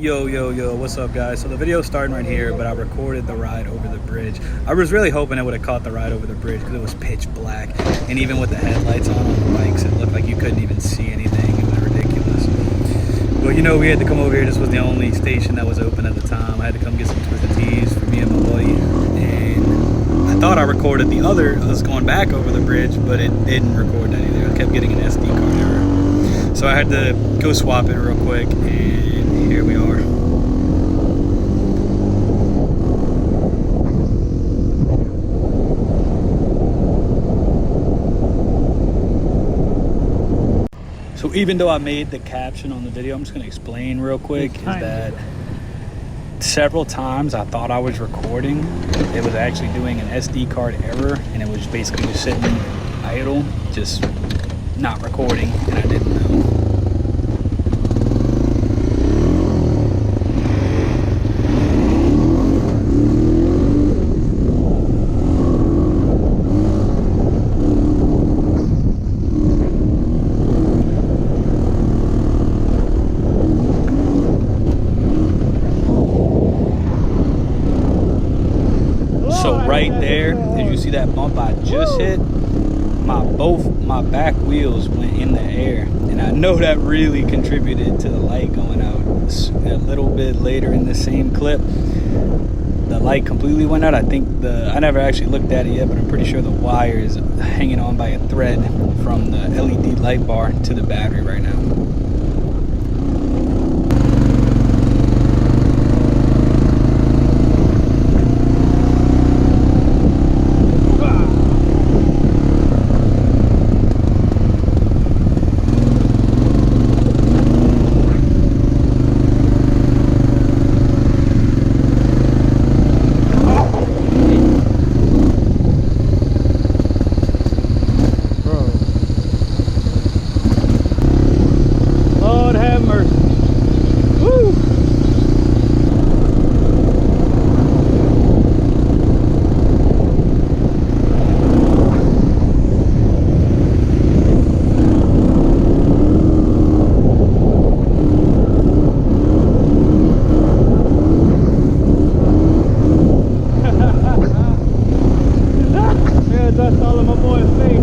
Yo, what's up guys? So the video's starting right here, but I recorded the ride over the bridge. I was really hoping I would have caught the ride over the bridge because it was pitch black, and even with the headlights on the bikes, it looked like you couldn't even see anything. It was ridiculous. But you know, we had to come over here. This was the only station that was open at the time. I had to come get some Twisted Teas for me and my buddy, and I thought I recorded the other, us going back over the bridge, but it didn't record that either. I kept getting an SD card error. So I had to go swap it real quick, and here we are. So even though I made the caption on the video, I'm just going to explain real quick, is that several times I thought I was recording. It was actually doing an SD card error, and it was basically just sitting idle, just not recording, and I didn't know. So right there, as you see that bump I just hit, both my back wheels went in the air, and I know that really contributed to the light going out. A little bit later in the same clip, the light completely went out. I think I never actually looked at it yet, but I'm pretty sure the wire is hanging on by a thread from the LED light bar to the battery right now. That's all of my boy's face.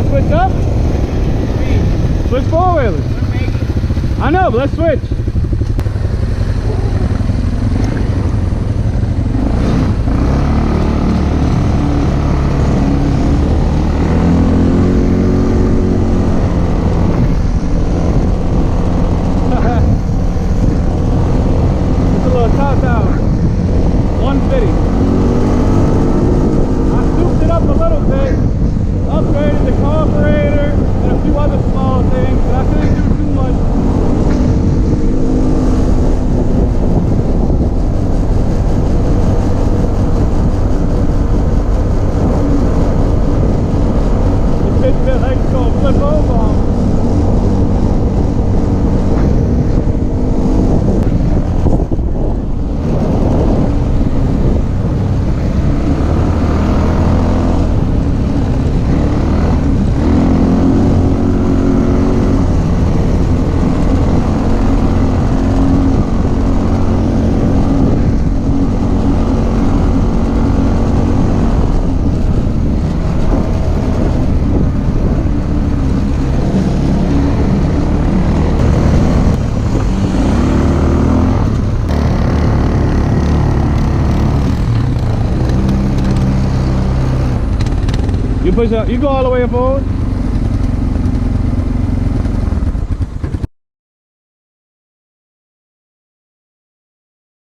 Switch up? Switch four-wheelers. I know, but let's switch. Just a little top-out. 150. I souped it up a little bit. Upgraded the carburetor and a few other small things, but I couldn't do too much. This bitch feels like it's gonna flip over on me. You push up, you go all the way forward.